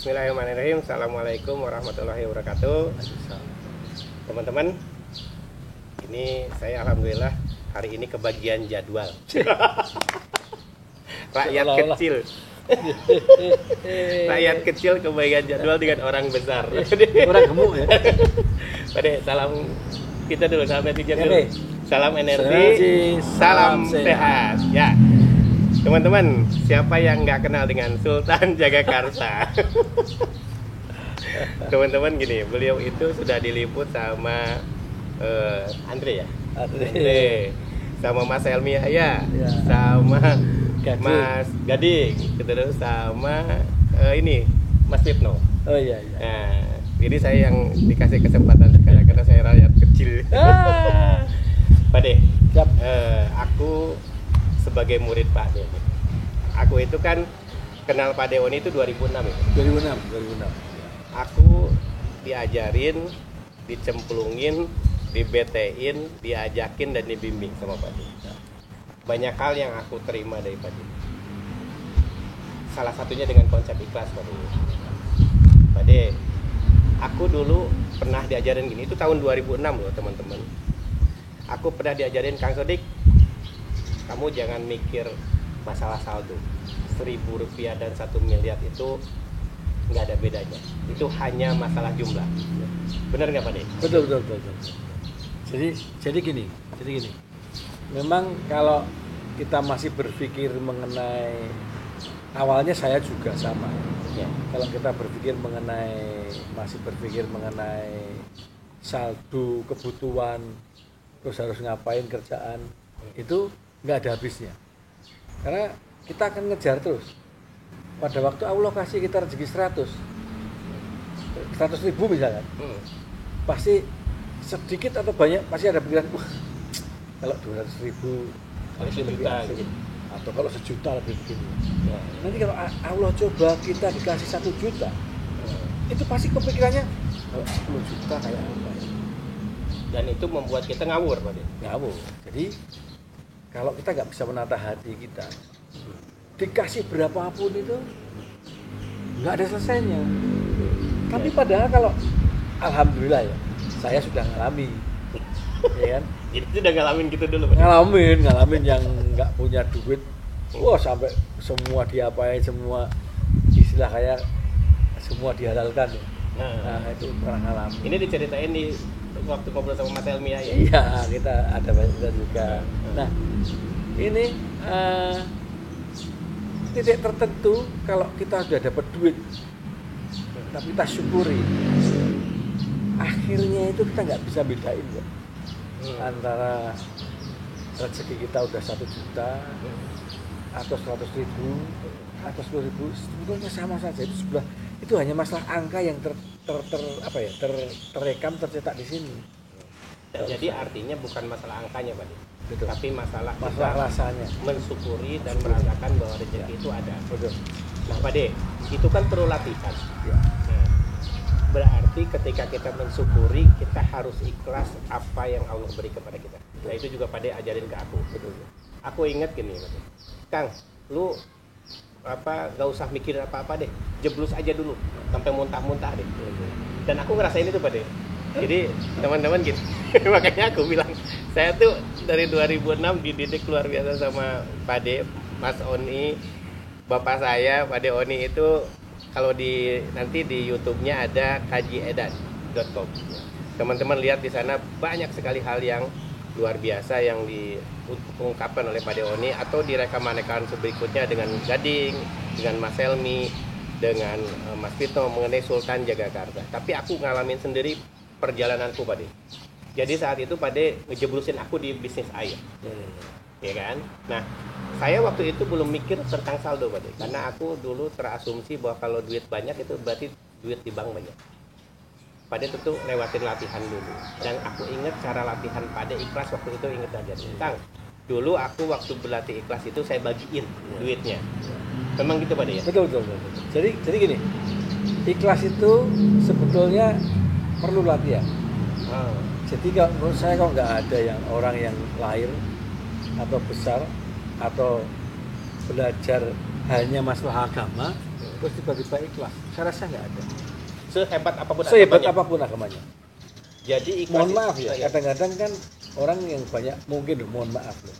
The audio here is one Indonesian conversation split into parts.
Bismillahirrahmanirrahim. Assalamualaikum warahmatullahi wabarakatuh. Teman-teman, ini saya alhamdulillah hari ini kebagian jadwal. Rakyat kecil. Rakyat kecil kebagian jadwal dengan orang besar. Orang gemuk ya. Pade, salam kita dulu, salam netizen dulu. Salam energi, salam sehat. Ya. Teman-teman, siapa yang nggak kenal dengan Sultan Jagakarsa? Teman-teman gini, beliau itu sudah diliput sama Andre ya? Andre. Sama Mas Helmi ya, sama Gading. Mas Gading, terus sama ini Mas Fitno. Oh iya. Nah, jadi saya yang dikasih kesempatan sekarang karena saya rakyat kecil. Pade, aku sebagai murid Pak De. Aku itu kan kenal Pak Deoni itu 2006 ya? 2006. Aku diajarin, dicemplungin, dibetein, diajakin dan dibimbing sama Pak De. Banyak hal yang aku terima dari Pak De. Salah satunya dengan konsep ikhlas Pak De. Pak De, aku dulu pernah diajarin gini, itu tahun 2006 loh teman-teman. Aku pernah diajarin, Kang Sodik, kamu jangan mikir masalah saldo. 1.000 rupiah dan 1 miliar itu nggak ada bedanya. Itu hanya masalah jumlah. Benar nggak Pak De? Betul. Jadi gini. Memang kalau kita masih berpikir mengenai, awalnya saya juga sama. Ya. Kalau kita masih berpikir mengenai saldo, kebutuhan, terus harus ngapain kerjaan, itu nggak ada habisnya. Karena kita akan ngejar terus. Pada waktu Allah kasih kita rezeki 100 ribu misalkan, pasti sedikit atau banyak pasti ada pikiran, wah kalau 200 ribu Kalau lebih asik, gitu. atau kalau 1 juta lebih begini. Nanti kalau Allah coba kita dikasih 1 juta, itu pasti kepikirannya, oh, 10 juta kayak apa ya? Dan itu membuat kita ngawur Pak De. Ngawur. Jadi kalau kita nggak bisa menata hati kita, dikasih berapapun itu nggak ada selesainya. Tapi padahal kalau alhamdulillah ya, saya sudah ngalami, ya kan? Jadi udah ngalamin gitu dulu Pak De. Ngalamin yang nggak punya duit, wah sampai semua diapain, semua istilah kayak semua dihalalkan. Nah itu pernah ngalamin. Ini diceritain di waktu ngobrol sama Mas Helmi ya? Iya, kita ada banyak juga. Nah, ini titik tertentu kalau kita sudah dapat duit, tapi kita syukuri, akhirnya itu kita nggak bisa bedain ya, antara rezeki kita udah 1 juta atau 100 ribu atau 10 ribu, sebetulnya sama saja. Itu hanya masalah angka yang terekam, tercetak di sini. Jadi artinya bukan masalah angkanya Pak De. Betul. Tapi masalah rasanya mensyukuri dan merasakan bahwa rezeki itu ada. Betul. Nah Pak De, itu kan perlu latihan. Ya. Nah, berarti ketika kita mensyukuri, kita harus ikhlas apa yang Allah beri kepada kita. Nah itu juga Pak De ajarin ke aku. Betul. Aku ingat gini Pak De. Kang, lu gak usah mikirin apa-apa deh, jeblus aja dulu sampai muntah-muntah deh. Dan aku ngerasain itu Pak De. Jadi teman-teman gitu. Makanya aku bilang saya tuh dari 2006 dididik luar biasa sama Pak De, Mas Oni, bapak saya Pak De Oni itu. Kalau nanti di YouTube-nya ada kajiedan.com. Teman-teman lihat di sana banyak sekali hal yang luar biasa yang diungkapkan oleh Pak De Oni atau di rekaman-rekaman berikutnya dengan Gading, dengan Mas Helmi, dengan Mas Fitno mengenai Sultan Jagakarsa. Tapi aku ngalamin sendiri perjalananku Pak De. Jadi saat itu Pak De ngejeblusin aku di bisnis air. Ya kan? Nah, saya waktu itu belum mikir tentang saldo Pak De. Karena aku dulu terasumsi bahwa kalau duit banyak itu berarti duit di bank banyak. Pak De tentu lewatin latihan dulu. Dan aku ingat cara latihan Pak De ikhlas waktu itu, ingat aja. Kang, dulu aku waktu berlatih ikhlas itu saya bagiin duitnya. Memang gitu Pak De ya? Betul. Jadi gini, ikhlas itu sebetulnya perlu latihan. Jadi kalau menurut saya kalau nggak ada yang orang yang lahir atau besar atau belajar hanya masalah agama terus tiba-tiba ikhlas, Saya rasa nggak ada. Sehebat apapun Sehebat agamanya. apapun agamanya. Jadi ikhlas. Mohon maaf ya, Iya. kadang-kadang kan orang yang banyak mungkin mohon maaf loh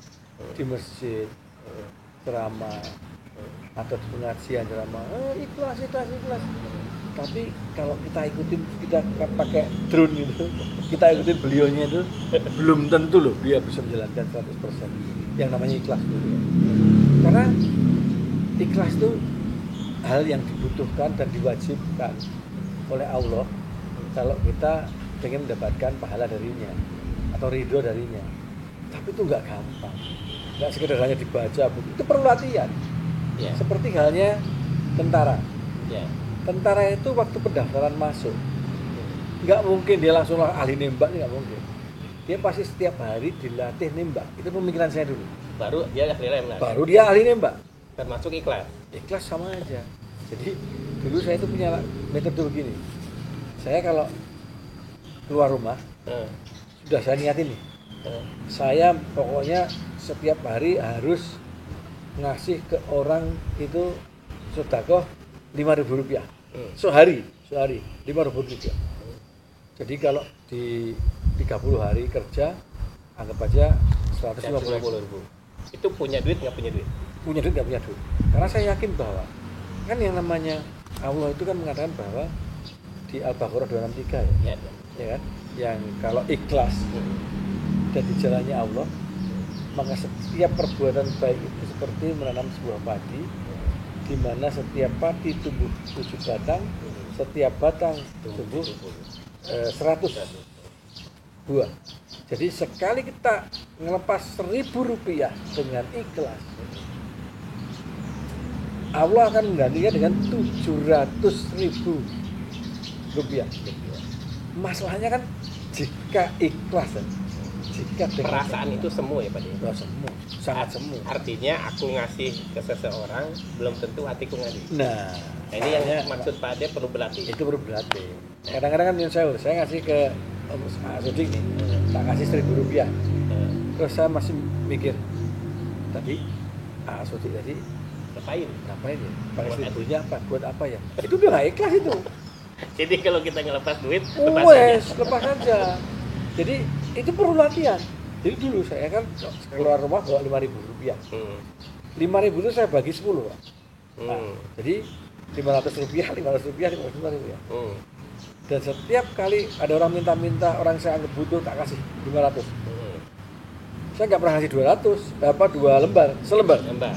di masjid ceramah atau di pengajian ceramah ikhlas. Tapi kalau kita ikutin, kita pakai drone itu, kita ikutin beliaunya itu belum tentu loh dia bisa menjalankan 100% yang namanya ikhlas dulu ya. Karena ikhlas itu hal yang dibutuhkan dan diwajibkan oleh Allah kalau kita ingin mendapatkan pahala darinya atau ridho darinya. Tapi itu nggak gampang, nggak sekedar hanya dibaca buku, itu perlu latihan. Iya. Seperti halnya tentara. Iya. Tentara itu waktu pendaftaran masuk nggak mungkin dia langsung ahli nembak, nggak mungkin. Dia pasti setiap hari dilatih nembak. Itu pemikiran saya dulu. Baru dia ahli nembak. Baru dia ahli nembak. Termasuk ikhlas. Ikhlas sama aja. Jadi dulu saya itu punya metode begini. Saya kalau keluar rumah sudah saya niatin nih. Saya pokoknya setiap hari harus ngasih ke orang itu sedekah Rp5.000 sehari 5.000 rupiah. Jadi kalau di 30 hari kerja anggap aja 150.000. Itu punya duit nggak punya duit? Punya duit nggak punya duit. Karena saya yakin bahwa kan yang namanya Allah itu kan mengatakan bahwa di Al-Baqarah 263 ya, ya kan? Yang kalau ikhlas dan di jalannya Allah, maka setiap perbuatan baik itu seperti menanam sebuah padi, di mana setiap padi tumbuh 7 batang, setiap batang tumbuh 100 buah. Jadi sekali kita ngelepas Rp1.000 dengan ikhlas, Allah akan menggantinya dengan Rp700.000. Masalahnya kan jika ikhlas, jika Perasaan itu semu ya Pak. oh, semu, sangat semu. Artinya aku ngasih ke seseorang belum tentu hatiku ngasih. Nah, Ini yang makanya maksud Pak Ade perlu berlatih. itu perlu berlatih. Kadang-kadang kan yang saya ngasih ke Om Sudik nih, tak kasih Rp1.000. Terus saya masih mikir, tadi Sudik tadi ngapain ya? Pakai Rp1.000 apa? Buat apa ya? Itu udah nggak ikhlas itu. Jadi kalau kita ngelepas duit, Lepas aja. Jadi itu perlu latihan. Jadi dulu saya kan keluar rumah bawa Rp5.000. Rp5.000 itu saya bagi 10 Pak. Nah, jadi Rp500, Rp500. Dan setiap kali ada orang minta, orang saya anggap butuh, tak kasih 500. Saya nggak pernah kasih 200, apa 2 lembar, selembar. 500.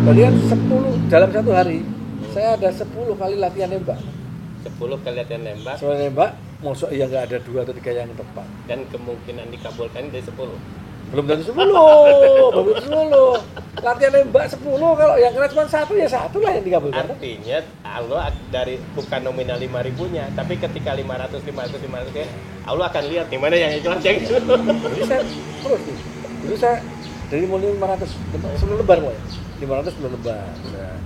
Berarti kan 10 dalam satu hari. Saya ada 10 kali latihan nembak. 10 kali latihan nembak. Soal nembak, mosok ya nggak ada 2 atau 3 yang tepat. Dan kemungkinan dikabulkan dari 10. Belum tentu 10. Latihan nembak 10, kalau yang kena cuma 1 ya 1 lah yang dikabulkan. Artinya Allah dari bukan nominal 5.000-nya, tapi ketika 500 ya, Allah akan lihat di mana yang ikhlas yang itu. Jadi saya terus nih. Dulu saya dari mulai 500 sebelum lebar mau ya. 500 sebelum lebar. Nah,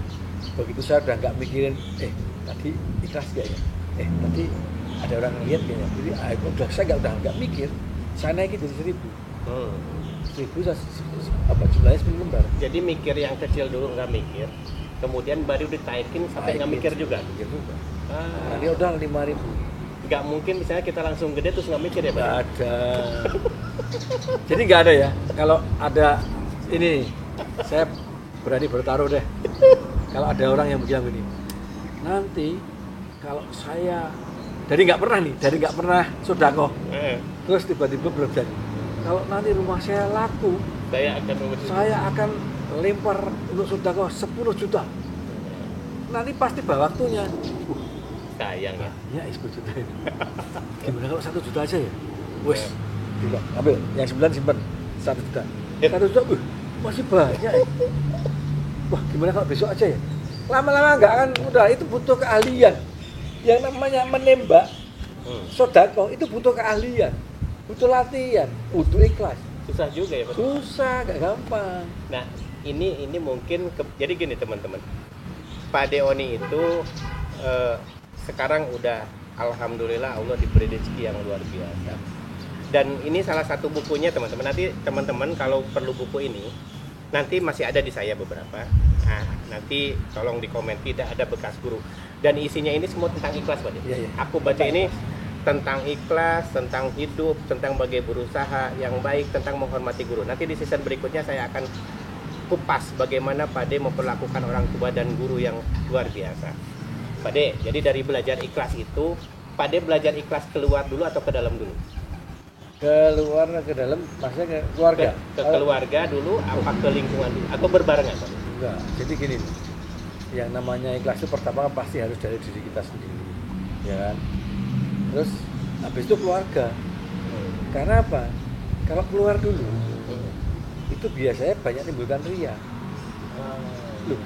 begitu saya udah nggak mikirin tadi ikhlas gak ya? Tadi ada orang lihat kayaknya. Jadi udah saya nggak mikir. Saya naikin jadi 1.000. 1.000 jumlahnya 10 lembar. Jadi mikir yang kecil dulu nggak mikir, kemudian baru ditaikin sampai nggak mikir juga. Dia udah 5.000. Nggak mungkin misalnya kita langsung gede terus nggak mikir ya Pak? Nggak ada. Jadi nggak ada ya. Kalau ada ini, saya berani bertaruh deh. Kalau ada orang yang bilang begini, nanti kalau saya dari nggak pernah sedekah, terus tiba-tiba berjanji, kalau nanti rumah saya laku, saya akan lempar untuk sedekah 10 juta. Nanti pasti waktunya. Sayang ya. Ya 10 juta ini. Gimana kalau 1 juta aja ya? Wes, ambil yang 9 simpan 1 juta. 1 juta, masih banyak. Wah, gimana kalau besok aja ya? Lama-lama enggak akan udah, itu butuh keahlian. Yang namanya menembak sedekah itu butuh keahlian, butuh latihan, butuh ikhlas. Susah juga ya Pak? Susah, gak gampang. Nah, ini mungkin jadi gini teman-teman. Pak Deoni itu sekarang udah alhamdulillah Allah diberi rezeki yang luar biasa. Dan ini salah satu bukunya teman-teman. Nanti teman-teman kalau perlu buku ini nanti masih ada di saya beberapa. Nah, nanti tolong di komen, tidak ada bekas guru. Dan isinya ini semua tentang ikhlas, Pak. Iya, iya. Aku baca ini tentang ikhlas, tentang hidup, tentang bagaimana berusaha yang baik, tentang menghormati guru. Nanti di season berikutnya saya akan kupas bagaimana Pak De memperlakukan orang tua dan guru yang luar biasa. Pak De, jadi dari belajar ikhlas itu, Pak De belajar ikhlas keluar dulu atau ke dalam dulu? Keluar ke dalam, maksudnya ke keluarga? Ke keluarga dulu, apa ke lingkungan dulu? Atau berbarengan, Pak? Enggak, jadi gini nih, yang namanya ikhlas itu pertama kan pasti harus dari diri kita sendiri, ya kan? Terus habis itu keluarga. Karena apa? Kalau keluar dulu, itu biasanya banyak timbulkan ria. Loh,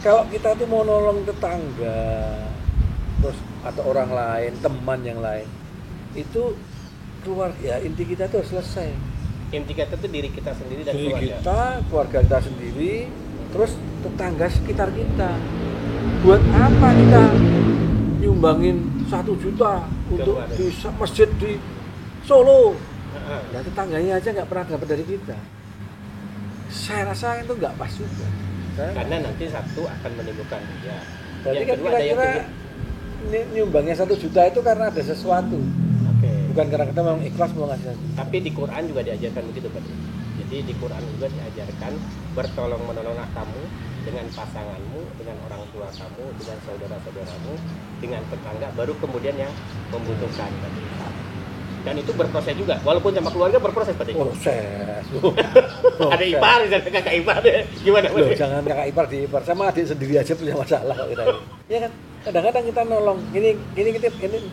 kalau kita tuh mau nolong tetangga, terus atau orang lain, teman yang lain, itu keluar ya, inti kita tuh harus selesai. Inti kita itu diri kita sendiri dan Diri keluarga. kita, keluarga kita sendiri, terus tetangga sekitar kita. Buat apa kita nyumbangin 1 juta untuk Keluarga. di masjid di Solo? Heeh. Ya tetangganya aja nggak pernah dapat dari kita. Saya rasa itu nggak pas juga. Karena nanti satu akan menimbulkan ya. Berarti Yang kan kedua ada yang kira-kira nyumbangnya 1 juta itu karena ada sesuatu, Oke. bukan karena kita memang ikhlas mau ngasih. Tapi di Quran juga diajarkan begitu, Pak. Jadi di Quran juga diajarkan bertolong menolonglah kamu dengan pasanganmu, dengan orang tua kamu, dengan saudara-saudaramu, dengan tetangga, baru kemudian yang membutuhkan. Pak. Dan itu berproses juga, walaupun sama keluarga berproses, Pak. Proses. Ada ipar, ada kakak ipar, gimana, Pak? Loh, jangan kakak ipar di ipar, sama adik sendiri aja punya masalah kok kita. Ya kan? Kadang-kadang kita nolong. Ini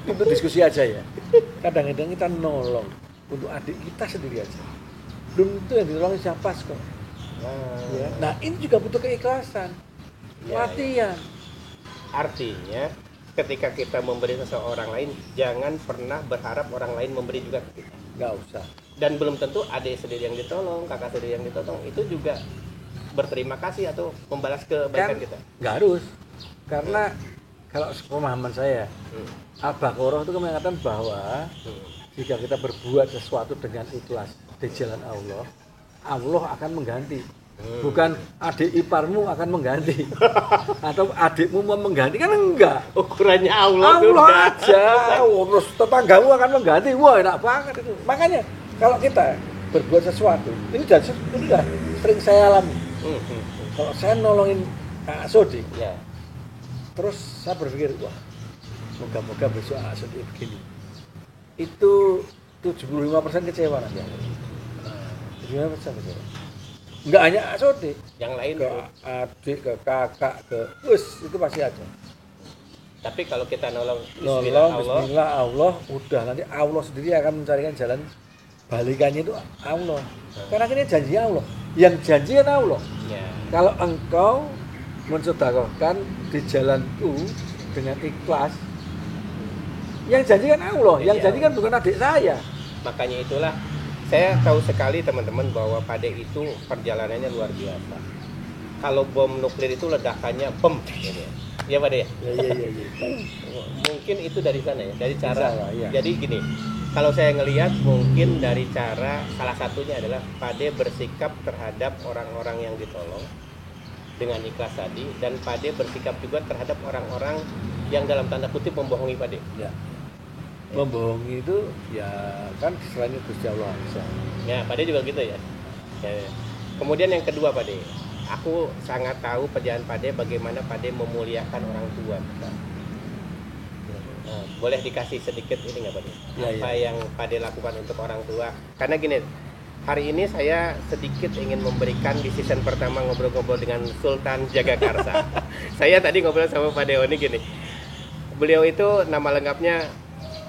untuk diskusi aja ya. Kadang-kadang kita nolong untuk adik kita sendiri aja. Belum itu yang ditolong siapa kok. Ya. Nah, ini juga butuh keikhlasan. Ya, Latihan. Artinya ketika kita memberi seseorang lain, jangan pernah berharap orang lain memberi juga ke kita. Nggak usah. Dan belum tentu adik sendiri yang ditolong, kakak sendiri yang ditolong, itu juga berterima kasih atau membalas kebaikan Kan kita. nggak harus. Karena kalau pemahaman saya, Hmm. Al-Baqarah itu mengatakan bahwa Hmm. jika kita berbuat sesuatu dengan ikhlas di jalan Allah, Allah akan mengganti. Bukan adik iparmu akan mengganti atau adikmu mau mengganti, kan enggak. Ukurannya Allah, Allah udah. aja, terus tetanggamu akan mengganti. Wah, enak banget itu. Makanya kalau kita berbuat sesuatu, ini sudah sering saya alami. Kalau saya nolongin Kak Sodik, Ya. terus saya berpikir, wah, moga-moga besok Kak Sodik begini. Itu 75% kecewa nanti. 75% kecewa. Enggak hanya Kak Sodik, Yang lain ke adik, ke kakak, ke itu pasti ada. tapi kalau kita nolong Nolong, Allah, bismillah, Allah, udah nanti Allah sendiri akan mencarikan jalan balikannya itu Allah. Karena ini janji Allah, yang janji kan Allah. ya. Kalau engkau mensedekahkan di jalanku dengan ikhlas, yang janji kan Allah, yang Jadi janji kan bukan adik saya. Makanya itulah saya tahu sekali teman-teman bahwa Pak De itu perjalanannya luar biasa. Kalau bom nuklir itu ledakannya bom gitu ya. Iya, Pak De. Iya. Mungkin itu dari sana ya, dari cara. Salah, iya. Jadi gini, kalau saya ngelihat mungkin dari cara salah satunya adalah Pak De bersikap terhadap orang-orang yang ditolong dengan ikhlas tadi, dan Pak De bersikap juga terhadap orang-orang yang dalam tanda kutip membohongi Pak De. Ya. Membohongi itu ya kan selain itu Gusti Allah bisa. Ya, Pak De juga gitu ya. Ya. Kemudian yang kedua, Pak De, aku sangat tahu perjalanan Pak De bagaimana Pak De memuliakan orang tua. Nah, boleh dikasih sedikit ini nggak, Pak De? Ya, Apa yang Pak De lakukan untuk orang tua? Karena gini, hari ini saya sedikit ingin memberikan di season pertama ngobrol-ngobrol dengan Sultan Jagakarsa. Saya tadi ngobrol sama Pak Deoni gini. Beliau itu nama lengkapnya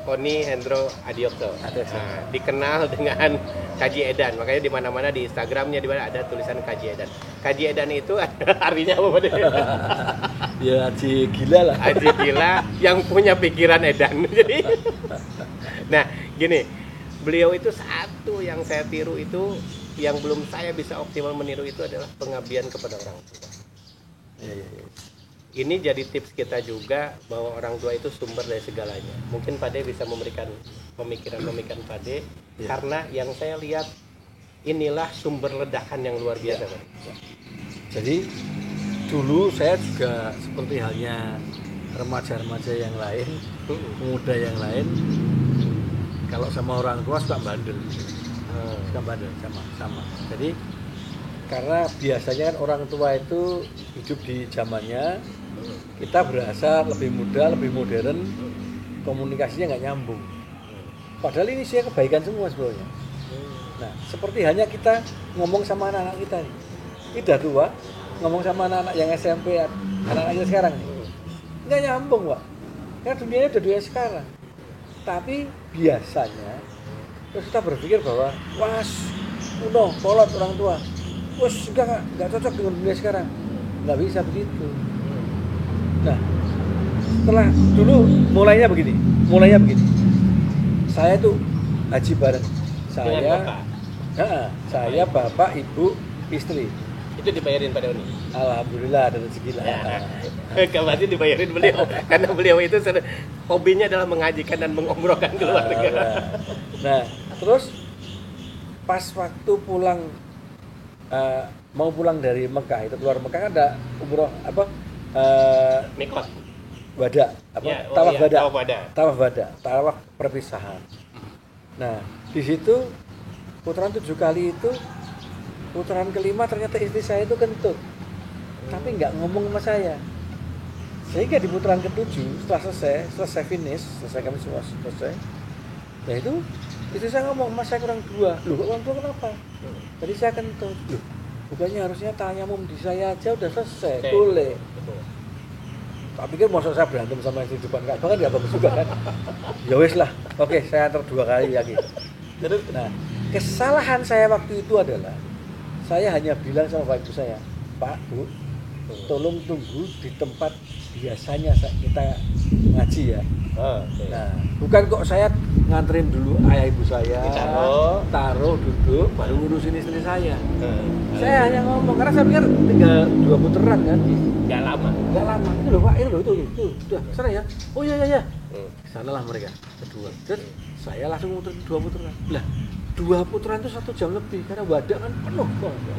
Oni Hendro Adiokso. Nah, dikenal dengan Kaji Edan. Makanya di mana-mana di Instagramnya di mana ada tulisan Kaji Edan. Kaji Edan itu artinya apa, Pak De? Ya Haji gila lah. Haji gila yang punya pikiran edan. Jadi, nah gini, beliau itu satu yang saya tiru itu, yang belum saya bisa optimal meniru itu adalah pengabdian kepada orang tua. Iya. Ini jadi tips kita juga bahwa orang tua itu sumber dari segalanya. Mungkin Pak De bisa memberikan pemikiran-pemikiran Pak De, Ya. karena yang saya lihat inilah sumber ledakan yang luar biasa, Pak. Jadi dulu saya juga seperti halnya remaja-remaja yang lain, pemuda yang lain, kalau sama orang tua suka bandel, sama. Jadi karena biasanya kan orang tua itu hidup di zamannya, kita berasa lebih muda, lebih modern, komunikasinya nggak nyambung. Padahal ini sih kebaikan semua sebenarnya. Nah, seperti hanya kita ngomong sama anak-anak kita nih, kita tua ngomong sama anak-anak yang SMP, anak-anaknya sekarang nih, nggak nyambung, Pak. Karena dunianya udah dunia sekarang. Tapi biasanya terus kita berpikir bahwa was kuno, kolot orang tua, wes nggak cocok dengan dunia sekarang, nggak bisa begitu. Nah, setelah dulu mulainya begini, saya tuh haji bareng, saya bapak ibu istri. Itu dibayarin pada Oni. Alhamdulillah ada rezeki lah. Pasti dibayarin beliau karena beliau itu hobinya adalah mengajikan dan mengumrohkan keluarga. Nah, terus pas waktu pulang mau pulang dari Mekah, itu keluar Mekah kan ada umroh Mikot. Wada, Ya, tawaf wada. tawaf perpisahan. Nah, di situ putaran 7 kali itu, putaran kelima ternyata istri saya itu kentut, tapi nggak ngomong sama saya. Sehingga di putaran ke-7 setelah selesai kami semua selesai. Nah itu istri saya ngomong, mas saya kurang 2. Loh, orang tua kenapa? Tadi saya kentut. Loh, bukannya harusnya tanya di saya aja udah selesai, boleh. Tak pikir maksud saya berantem sama istri depan Ka'bah kan nggak bagus juga kan? Ya wes lah, oke saya antar 2 kali lagi. Nah, kesalahan saya waktu itu adalah saya hanya bilang sama Pak Ibu saya, Pak Bu, tolong tunggu di tempat biasanya kita ngaji ya. Nah, bukan kok saya nganterin dulu ayah ibu saya, taruh duduk, baru ngurusin istri saya. Saya hanya ngomong karena saya pikir tinggal 2 putaran kan. Nggak lama. Itu loh Pak, itu sudah sana ya. Oh iya. Sanalah mereka kedua. Terus saya langsung muterin 2 putaran. Lah, 2 putaran itu 1 jam lebih karena wadah kan penuh banget.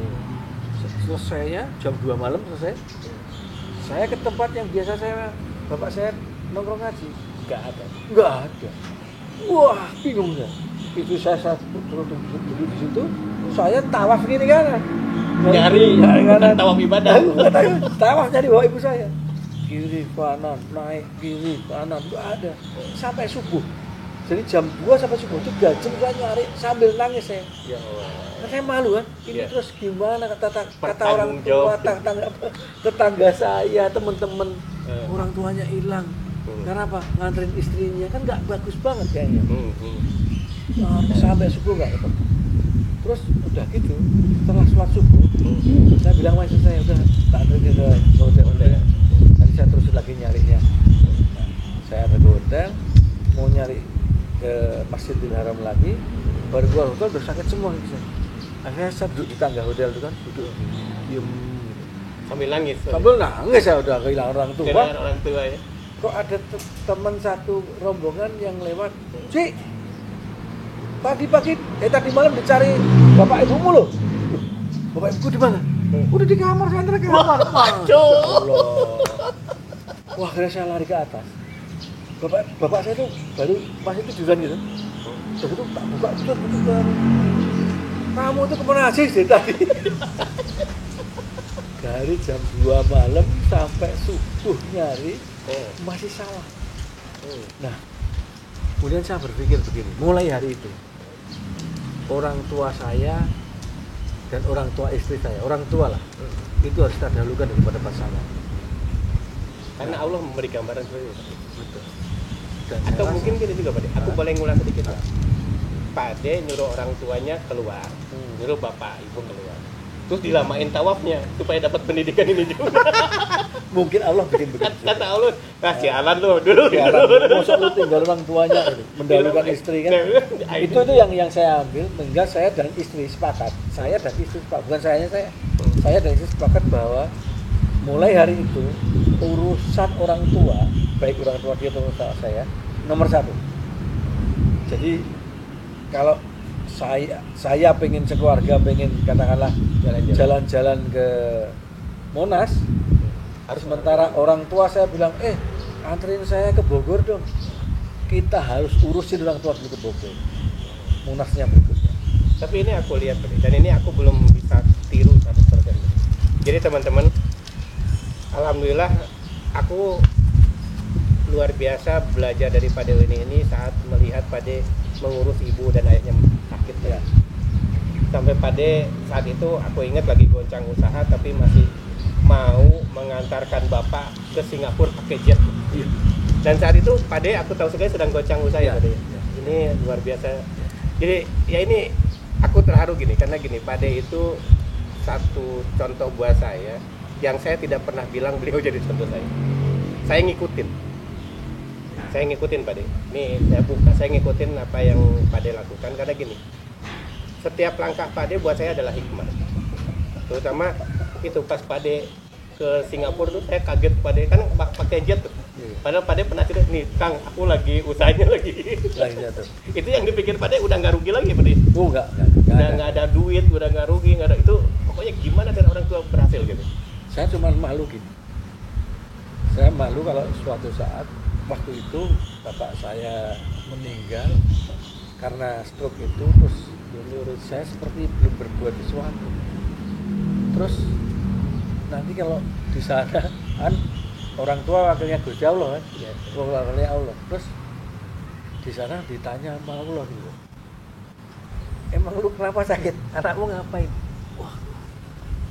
Selesainya jam 2 malam selesai. Saya ke tempat yang biasa bapak saya nongkrong ngaji, nggak ada. Wah, bingung saya. Itu saya terus duduk di situ, saya tawaf gini kan. Nyari tawaf ibadah. Tawaf nyari bawa ibu saya. Kiri kanan, naik kiri kanan, nggak ada. Sampai subuh. Jadi jam 2 sampai subuh 3 jam saya nyari sambil nangis saya. Ya Allah. Saya malu kan. Ini terus gimana kata orang tua, tetangga saya, teman-teman, orang tuanya hilang. Karena apa? Nganterin istrinya kan nggak bagus banget kayaknya. Sampai subuh nggak ketemu. Terus udah gitu, setelah sholat subuh, saya bilang sama istri saya udah tak anterin ke hotel. Nanti saya terus lagi nyarinya. Saya ke hotel, mau nyari ke Masjidil Haram lagi, baru keluar hotel udah sakit semua gitu. Akhirnya saya duduk di tangga hotel itu kan, diem sambil nangis saya udah kehilangan orang tua ya. Kok ada teman satu rombongan yang lewat, Cik, tadi malam dicari bapak ibumu loh. Bapak ibuku di mana? Udah di kamar, saya antar ke kamar. Wah, akhirnya saya lari ke atas. Bapak saya tuh baru masih tiduran gitu. Terus itu tak buka betul. Kamu tuh kemana sih tadi? Dari jam 2 malam sampai subuh nyari, masih salah. Nah, kemudian saya berpikir begini, mulai hari itu orang tua saya dan orang tua istri saya, orang tua lah, itu harus kita dahulukan daripada pasangan. Karena Allah memberi gambaran seperti itu. Betul. Atau mungkin gini juga Pak De, aku boleh ngulang sedikit Pak. Pak De nyuruh orang tuanya keluar, nyuruh bapak ibu keluar, terus dilamain tawafnya supaya dapat pendidikan ini juga. Mungkin Allah bikin begitu. Kata Allah, sialan lu dulu. Masa lu tinggal orang tuanya mendahulukan istri kan? Itu yang saya ambil, tinggal saya dan istri sepakat. Saya dan istri sepakat, bukan saya dan istri sepakat bahwa mulai hari itu urusan orang tua, baik orang tua dia atau orang tua saya, nomor 1. Jadi kalau saya pengen sekeluarga pengen katakanlah jalan-jalan ke Monas, harus sementara orang tua saya bilang anterin saya ke Bogor dong, kita harus urusin orang tua dulu ke Bogor, Monasnya berikutnya. Tapi ini aku lihat dan ini aku belum bisa tiru 100%. Jadi teman-teman, alhamdulillah aku luar biasa belajar dari Pade ini saat melihat Pade mengurus ibu dan ayahnya sakit ya. Sampai Pade saat itu aku ingat lagi goncang usaha tapi masih mau mengantarkan bapak ke Singapura pakai jet. Dan saat itu Pade aku tahu sekali sedang goncang usaha ya Pade. Ini luar biasa. Jadi ya ini aku terharu gini karena gini, Pade itu satu contoh buat saya yang saya tidak pernah bilang beliau jadi contoh saya. Saya ngikutin Pade. Nih saya buka, saya ngikutin apa yang Pade lakukan karena gini. Setiap langkah Pade buat saya adalah hikmah. Terutama itu pas Pade ke Singapura tuh saya kaget Pade kan pakai jet tuh. Padahal Pade pernah cerita nih, Kang, aku lagi usahanya lagi. Itu yang dipikir Pade udah nggak rugi lagi Pade. Enggak. Udah nggak ada duit, udah nggak rugi, nggak ada itu. Pokoknya gimana dan orang tua berhasil gitu. Saya cuma malu gini. Saya malu kalau suatu saat waktu itu bapak saya meninggal karena stroke itu, terus menurut saya seperti belum berbuat sesuatu. Terus nanti kalau di sana kan orang tua wakilnya Gusti Allah kan, wakilnya Allah. Terus di sana ditanya sama Allah gitu, emang lu kenapa sakit? Anakmu ngapain? Wah,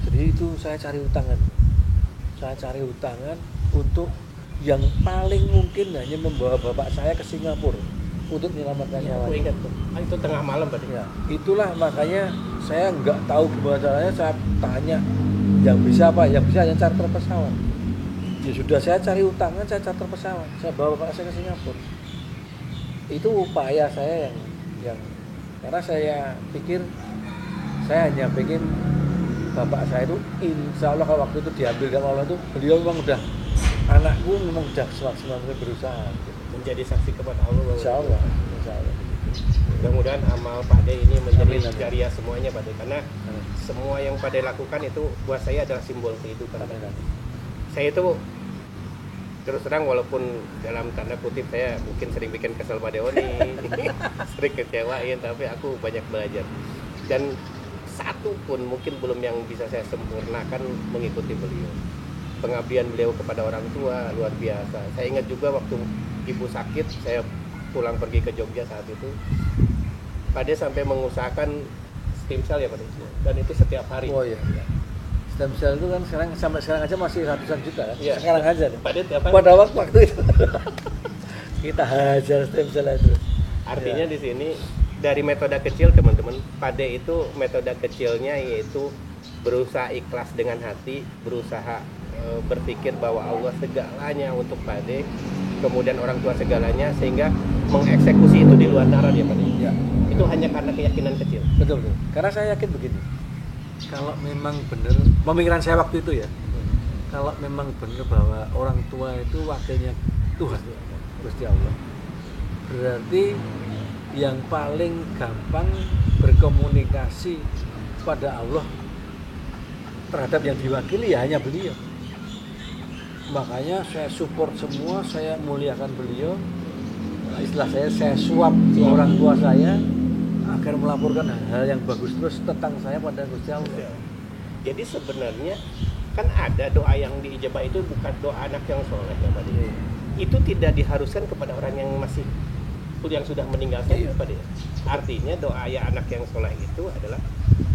jadi itu saya cari utangan untuk yang paling mungkin hanya membawa bapak saya ke Singapura untuk menyelamatkan nyawanya. Aku ingat tuh, itu tengah malam Pak. Ya, itulah makanya saya nggak tahu gimana caranya, saya tanya yang bisa apa, yang bisa hanya charter pesawat. Ya sudah, saya cari utangan, saya charter pesawat, saya bawa bapak saya ke Singapura. Itu upaya saya yang karena saya pikir saya hanya pengen bapak saya itu insya Allah kalau waktu itu diambil sama Allah itu beliau memang udah, anakku memang udah semaksimal berusaha gitu. Menjadi saksi kepada Allah bahwa Insya Allah. Mudah-mudahan amal Pade ini menjadi Amin. jariah semuanya Pade, karena semua yang Pade lakukan itu buat saya adalah simbol kehidupan. Amin. Saya itu terus terang walaupun dalam tanda kutip saya mungkin sering bikin kesel Pade Oni, sering kecewain, tapi aku banyak belajar. Dan satu pun mungkin belum yang bisa saya sempurnakan mengikuti beliau. Pengabdian beliau kepada orang tua luar biasa. Saya ingat juga waktu ibu sakit, saya pulang pergi ke Jogja saat itu, Pade sampai mengusahakan stem cell ya Pade, dan itu setiap hari. Oh iya. Stem cell itu kan sekarang sampai sekarang aja masih ratusan juta kan? Ya, sekarang aja nih. Pade tiap hari. Pada waktu itu kita hajar stem cell itu. Artinya di sini dari metode kecil teman-teman, Pade itu metode kecilnya yaitu berusaha ikhlas dengan hati, berusaha berpikir bahwa Allah segalanya untuk Pade, kemudian orang tua segalanya, sehingga mengeksekusi itu di luar nalar ya Pade. Ya. Itu hanya karena keyakinan kecil. Betul. Karena saya yakin begini. Kalau memang benar, pemikiran saya waktu itu ya, kalau memang benar bahwa orang tua itu wakilnya Tuhan, Gusti Allah, berarti yang paling gampang berkomunikasi pada Allah terhadap yang diwakili ya hanya beliau. Makanya saya support semua, saya muliakan beliau. Istilah saya suap orang tua saya agar melaporkan hal yang bagus terus tentang saya pada Gusti Allah. Jadi sebenarnya kan ada doa yang diijabah itu bukan doa anak yang soleh ya Pak. Itu tidak diharuskan kepada orang yang masih yang sudah meninggal saja Pak. Artinya doa ya anak yang soleh itu adalah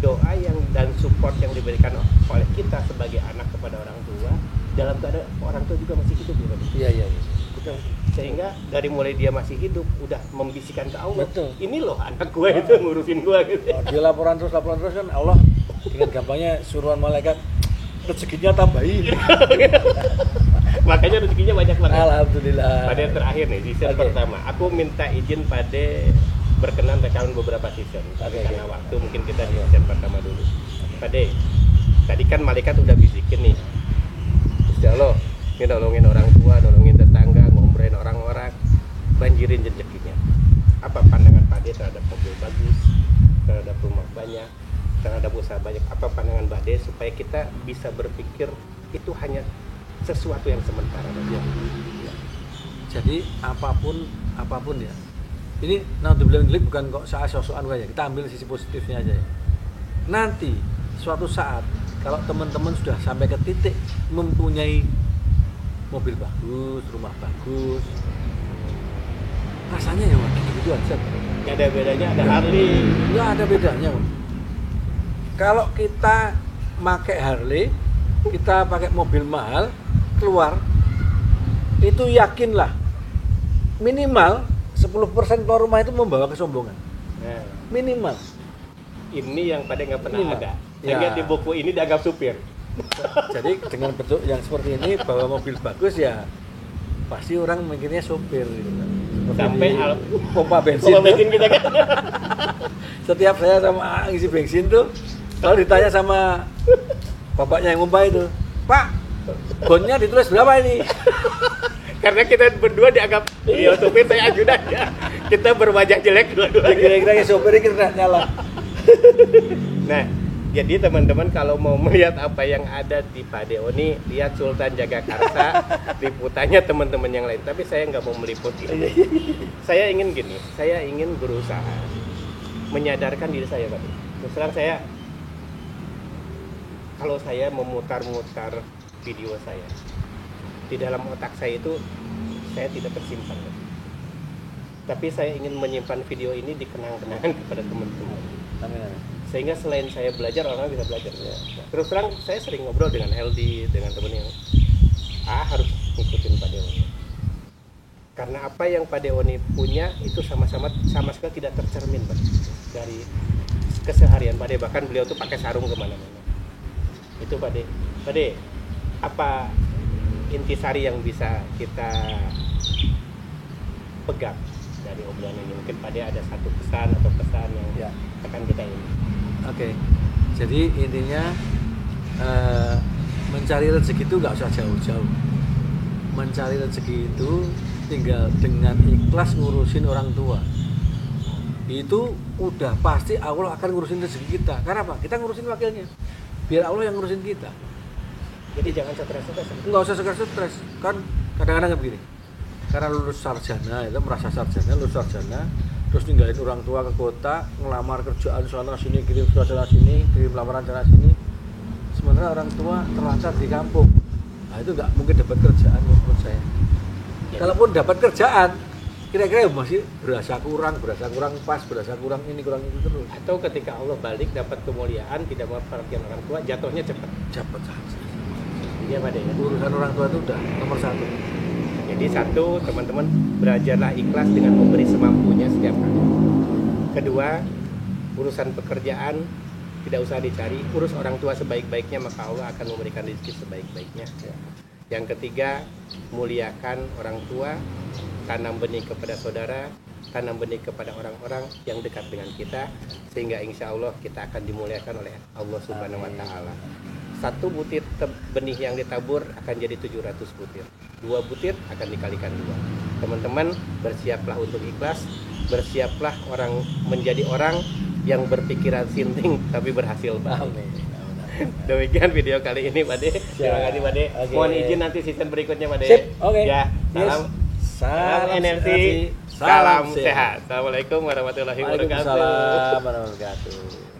doa yang dan support yang diberikan oleh kita sebagai anak kepada orang tua dalam keadaan orang tua juga masih hidup ya Pak. Iya. Betul. Sehingga dari mulai dia masih hidup udah membisikkan ke Allah. Betul. Ini loh anak gue itu ngurusin gue gitu. Dia laporan terus kan Allah dengan gampangnya suruhan malaikat rezekinya tambahin. Makanya rezekinya banyak banget. Alhamdulillah. Pada yang terakhir nih, season pertama, aku minta izin Pade berkenan rekaman beberapa season. Karena waktu mungkin kita di season pertama dulu. Pade, tadi kan malaikat udah bisikin nih. Gusti Allah, ini nolongin orang tua, nolongin tetangga, ngombrain orang-orang, banjirin rezekinya. Apa pandangan Pade terhadap mobil bagus, terhadap rumah banyak, terhadap usaha banyak. Apa pandangan Mbak De supaya kita bisa berpikir itu hanya sesuatu yang sementara saja. Ya. Jadi apapun ya. Ini naudzubillah bukan kok sosokan aja. Kita ambil sisi positifnya aja ya. Nanti suatu saat kalau teman-teman sudah sampai ke titik mempunyai mobil bagus, rumah bagus, rasanya ya gitu aja. Nggak ada bedanya, ada Harley. Nggak ada bedanya. Kalau kita pakai Harley, kita pakai mobil mahal, keluar, itu yakinlah minimal 10% keluar rumah itu membawa kesombongan. Nah, Minimal. ini yang pada nggak pernah Minimal. ada. Sehingga Ya. di buku ini dianggap supir. Jadi dengan bentuk yang seperti ini bawa mobil bagus ya pasti orang mikirnya sopir gitu kan. Seperti Sampai di al- pompa bensin. Kalau tuh, bikin kita kan. setiap saya sama ngisi bensin tuh kalau ditanya sama bapaknya yang pompa itu, "Pak, bonnya ditulis berapa ini?" Karena kita berdua dianggap dia supir, saya ajudan ya. Kita berwajah jelek dua-duanya. Kira-kira sopir ini kena nyala. Nah, jadi teman-teman kalau mau melihat apa yang ada di Pak Deo ini, lihat Sultan Jagakarsa, liputannya teman-teman yang lain. Tapi saya nggak mau meliput ini. Saya ingin gini, saya ingin berusaha menyadarkan diri saya Pak. Terus terang saya, kalau saya memutar-mutar video saya, di dalam otak saya itu saya tidak tersimpan. Tapi saya ingin menyimpan video ini di kenang-kenangan kepada teman-teman. Amin, amin. Sehingga selain saya belajar, orang bisa belajar. Terus terang saya sering ngobrol dengan LD, dengan teman yang harus ngikutin Pak Deoni. Karena apa yang Pak Deoni punya itu sama sekali tidak tercermin Pak, dari keseharian Pak De. Bahkan beliau tuh pakai sarung kemana-mana. Itu Pak De. Pak De, apa intisari yang bisa kita pegang dari obrolan ini? Mungkin Pak De ada satu pesan atau pesan yang Ya. akan kita ini. Oke. Jadi intinya mencari rezeki itu nggak usah jauh-jauh. Mencari rezeki itu tinggal dengan ikhlas ngurusin orang tua. Itu udah pasti Allah akan ngurusin rezeki kita. Karena apa? Kita ngurusin wakilnya. Biar Allah yang ngurusin kita. Jadi jangan stres. Nggak usah stres. Kan kadang-kadang begini. Karena lulus sarjana, itu merasa sarjana, lulus sarjana, terus ninggalin orang tua ke kota, ngelamar kerjaan sana sini, kirim surat sana sini, kirim lamaran sana sini. Sementara orang tua terlantar di kampung. Nah itu nggak mungkin dapat kerjaan menurut saya. Ya. Kalaupun dapat kerjaan, kira-kira masih berasa kurang pas, berasa kurang ini terus. Atau ketika Allah balik dapat kemuliaan, tidak memperhatikan orang tua, jatuhnya cepat. Dapat saja. Iya Pak De ya. Urusan orang tua itu udah nomor satu. Jadi satu, teman-teman belajarlah ikhlas dengan memberi semampunya setiap hari. Kedua, urusan pekerjaan tidak usah dicari, urus orang tua sebaik-baiknya, maka Allah akan memberikan rezeki sebaik-baiknya. Yang ketiga, muliakan orang tua, tanam benih kepada saudara, tanam benih kepada orang-orang yang dekat dengan kita, sehingga insya Allah kita akan dimuliakan oleh Allah Subhanahu Wa Taala. Satu butir benih yang ditabur akan jadi 700 butir. 2 butir akan dikalikan 2. Teman-teman bersiaplah untuk ikhlas, bersiaplah menjadi orang yang berpikiran sinting tapi berhasil. Amin. Demikian video kali ini Pak De. Terima kasih Pak De. Oke. Mohon izin nanti season berikutnya Pak De. Sip, oke. Ya, Yes. salam energi, salam salam sehat. Assalamualaikum warahmatullahi wabarakatuh. Waalaikumsalam warahmatullahi wabarakatuh.